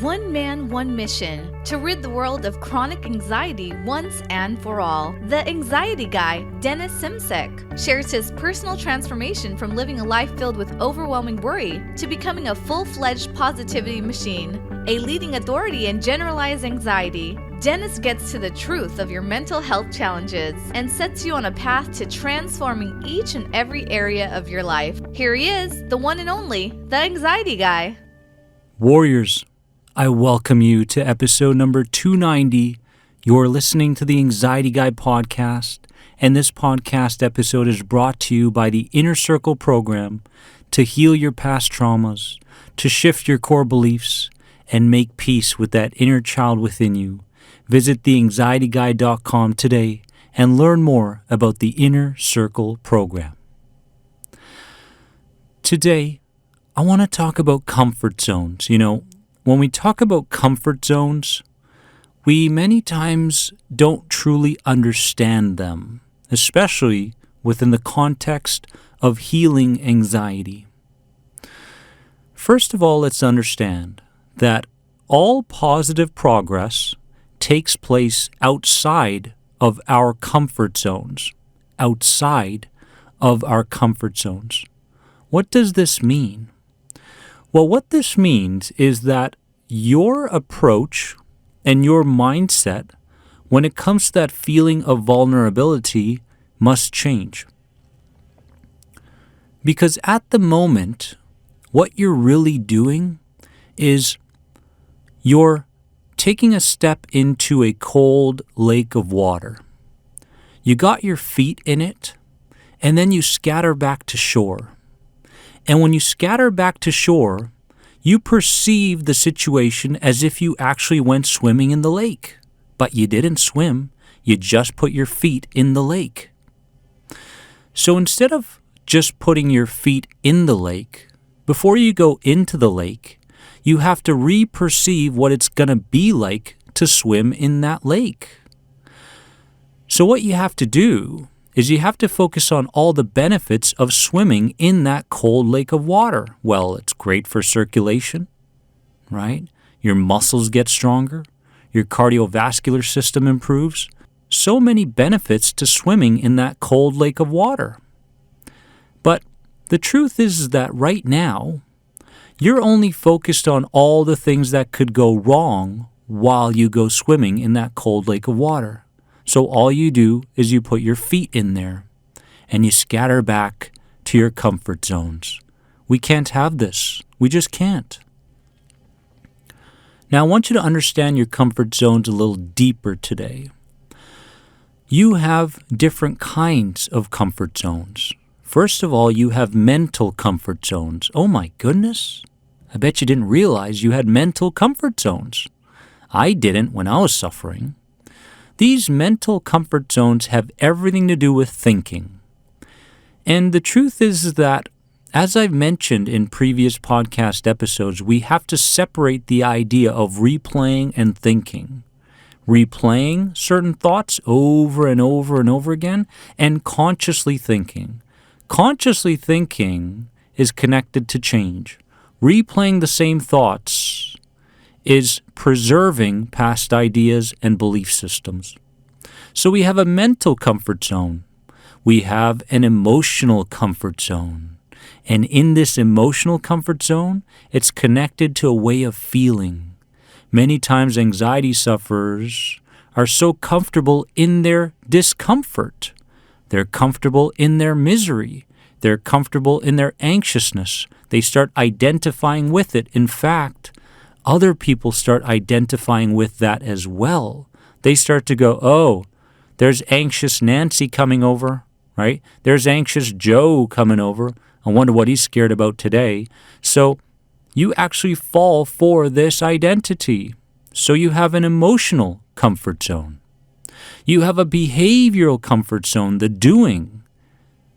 One man, one mission, to rid the world of chronic anxiety once and for all. The Anxiety Guy, Dennis Simsek, shares his personal transformation from living a life filled with overwhelming worry to becoming a full-fledged positivity machine, a leading authority in generalized anxiety. Dennis gets to the truth of your mental health challenges and sets you on a path to transforming each and every area of your life. Here he is, the one and only, the Anxiety Guy. Warriors, I welcome you to episode number 290. You're listening to the Anxiety Guy podcast, and this podcast episode is brought to you by the Inner Circle program to heal your past traumas, to shift your core beliefs, and make peace with that inner child within you. Visit theanxietyguy.com today and learn more about the Inner Circle program. Today, I want to talk about comfort zones. When we talk about comfort zones, we many times don't truly understand them, especially within the context of healing anxiety. First of all, let's understand that all positive progress takes place outside of our comfort zones. Outside of our comfort zones. What does this mean? Well, what this means is that your approach and your mindset when it comes to that feeling of vulnerability must change. Because at the moment, what you're really doing is you're taking a step into a cold lake of water. You got your feet in it, and then you scatter back to shore. And when you scatter back to shore, you perceive the situation as if you actually went swimming in the lake. But you didn't swim, you just put your feet in the lake. So instead of just putting your feet in the lake, before you go into the lake, you have to re-perceive what it's going to be like to swim in that lake. So what you have to do is you have to focus on all the benefits of swimming in that cold lake of water. Well, it's great for circulation, right? Your muscles get stronger. Your cardiovascular system improves. So many benefits to swimming in that cold lake of water. But the truth is that right now, you're only focused on all the things that could go wrong while you go swimming in that cold lake of water. So all you do is you put your feet in there and you scatter back to your comfort zones. We can't have this. We just can't. Now I want you to understand your comfort zones a little deeper today. You have different kinds of comfort zones. First of all, you have mental comfort zones. Oh my goodness. I bet you didn't realize you had mental comfort zones. I didn't when I was suffering. These mental comfort zones have everything to do with thinking. And the truth is that, as I've mentioned in previous podcast episodes, we have to separate the idea of replaying and thinking. Replaying certain thoughts over and over and over again, and consciously thinking. Consciously thinking is connected to change. Replaying the same thoughts is preserving past ideas and belief systems. So we have a mental comfort zone. We have an emotional comfort zone. And in this emotional comfort zone, it's connected to a way of feeling. Many times anxiety sufferers are so comfortable in their discomfort. They're comfortable in their misery. They're comfortable in their anxiousness. They start identifying with it. In fact, other people start identifying with that as well. They start to go, oh, there's anxious Nancy coming over, right? There's anxious Joe coming over. I wonder what he's scared about today. So you actually fall for this identity. So you have an emotional comfort zone. You have a behavioral comfort zone, the doing.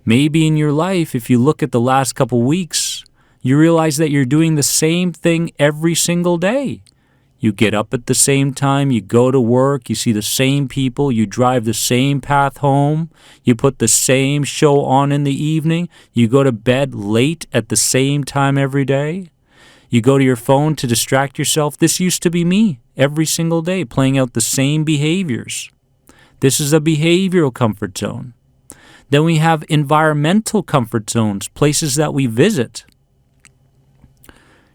Maybe in your life, if you look at the last couple weeks, you realize that you're doing the same thing every single day. You get up at the same time, you go to work, you see the same people, you drive the same path home, you put the same show on in the evening, you go to bed late at the same time every day. You go to your phone to distract yourself. This used to be me every single day, playing out the same behaviors. This is a behavioral comfort zone. Then we have environmental comfort zones, places that we visit.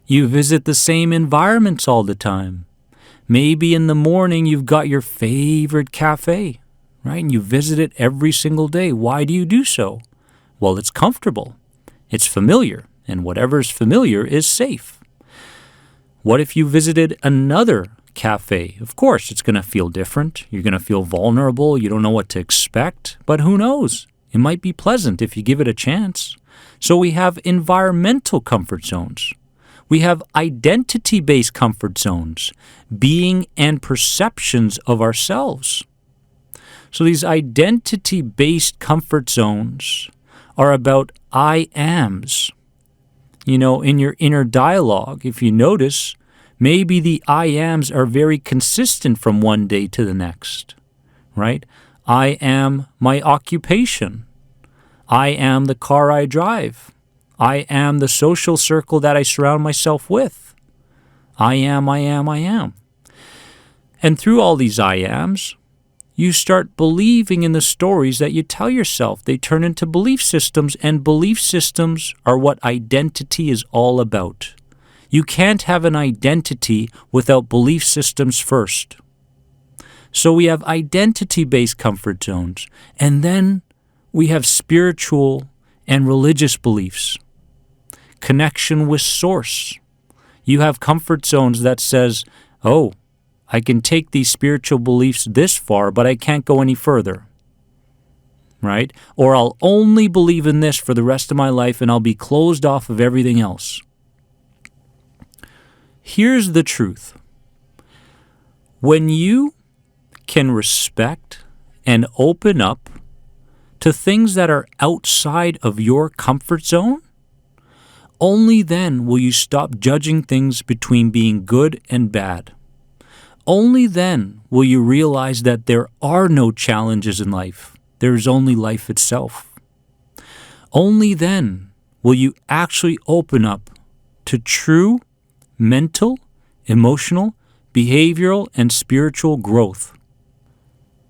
You visit the same environments all the time. Maybe in the morning you've got your favorite cafe, right? And you visit it every single day. Why do you do so? Well, it's comfortable. It's familiar. And whatever is familiar is safe. What if you visited another cafe? Of course, it's going to feel different. You're going to feel vulnerable. You don't know what to expect. But who knows? It might be pleasant if you give it a chance. So we have environmental comfort zones. We have identity-based comfort zones, being and perceptions of ourselves. So these identity-based comfort zones are about I ams. You know, in your inner dialogue, if you notice, maybe the I ams are very consistent from one day to the next, right? I am my occupation. I am the car I drive. I am the social circle that I surround myself with. I am. And through all these I ams, you start believing in the stories that you tell yourself. They turn into belief systems, and belief systems are what identity is all about. You can't have an identity without belief systems first. So we have identity-based comfort zones, and then we have spiritual and religious beliefs. Connection with source. You have comfort zones that says, oh, I can take these spiritual beliefs this far, but I can't go any further, right? Or I'll only believe in this for the rest of my life and I'll be closed off of everything else. Here's the truth. When you can respect and open up to things that are outside of your comfort zone, only then will you stop judging things between being good and bad. Only then will you realize that there are no challenges in life. There is only life itself. Only then will you actually open up to true mental, emotional, behavioral, and spiritual growth.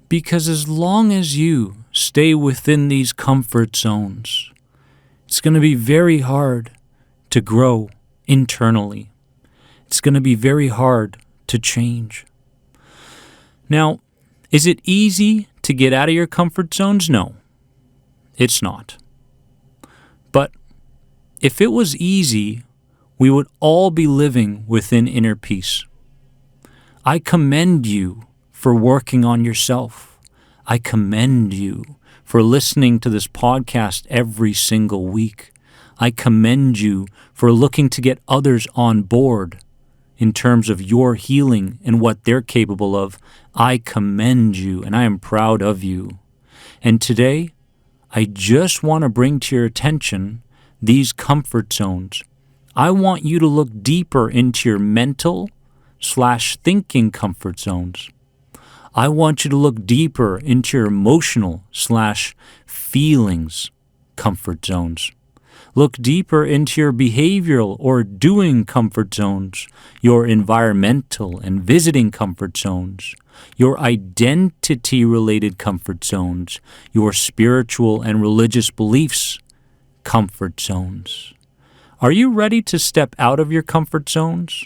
Because as long as you stay within these comfort zones, it's going to be very hard to grow internally. It's going to be very hard to change. Now, is it easy to get out of your comfort zones? No, it's not. But if it was easy, we would all be living within inner peace. I commend you for working on yourself. I commend you for listening to this podcast every single week. I commend you for looking to get others on board in terms of your healing and what they're capable of. I commend you, and I am proud of you. And today, I just want to bring to your attention these comfort zones. I want you to look deeper into your mental/thinking comfort zones. I want you to look deeper into your emotional/feelings comfort zones. Look deeper into your behavioral or doing comfort zones, your environmental and visiting comfort zones, your identity-related comfort zones, your spiritual and religious beliefs comfort zones. Are you ready to step out of your comfort zones?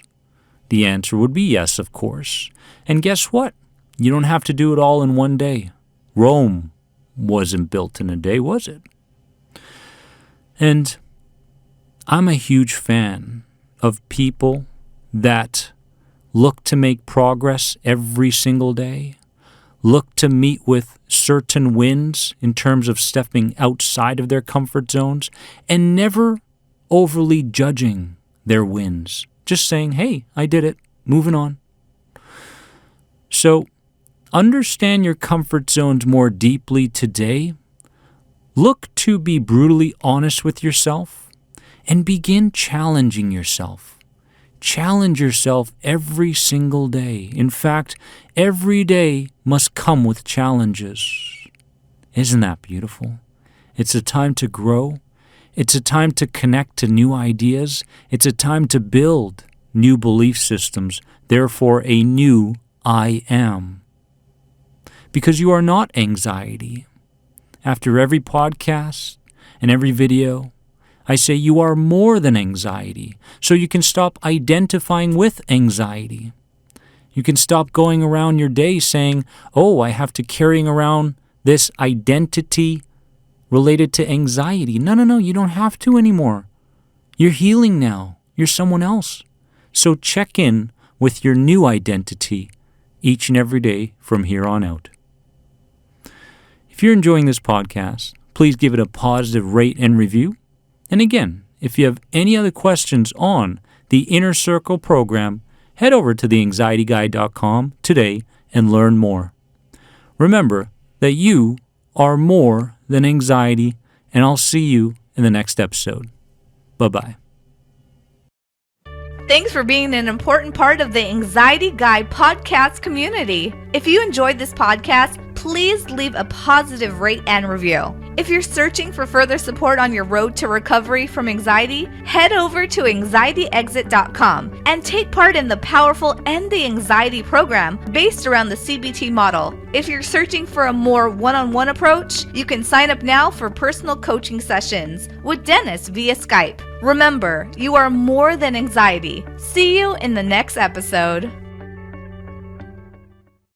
The answer would be yes, of course. And guess what? You don't have to do it all in one day. Rome wasn't built in a day, was it? And I'm a huge fan of people that look to make progress every single day, look to meet with certain wins in terms of stepping outside of their comfort zones, and never overly judging their wins. Just saying, hey, I did it, moving on. So, understand your comfort zones more deeply today. Look to be brutally honest with yourself and begin challenging yourself. Challenge yourself every single day. In fact, every day must come with challenges. Isn't that beautiful? It's a time to grow. It's a time to connect to new ideas. It's a time to build new belief systems, therefore a new I am. Because you are not anxiety. After every podcast and every video, I say you are more than anxiety, so you can stop identifying with anxiety. You can stop going around your day saying, oh, I have to carrying around this identity related to anxiety. No, you don't have to anymore. You're healing now. You're someone else. So check in with your new identity each and every day from here on out. If you're enjoying this podcast, please give it a positive rate and review. And again, if you have any other questions on the Inner Circle program, head over to theanxietyguy.com today and learn more. Remember that you are more than anxiety, and I'll see you in the next episode. Bye-bye. Thanks for being an important part of the Anxiety Guy podcast community. If you enjoyed this podcast, please leave a positive rate and review. If you're searching for further support on your road to recovery from anxiety, head over to anxietyexit.com and take part in the powerful End the Anxiety program based around the CBT model. If you're searching for a more one-on-one approach, you can sign up now for personal coaching sessions with Dennis via Skype. Remember, you are more than anxiety. See you in the next episode.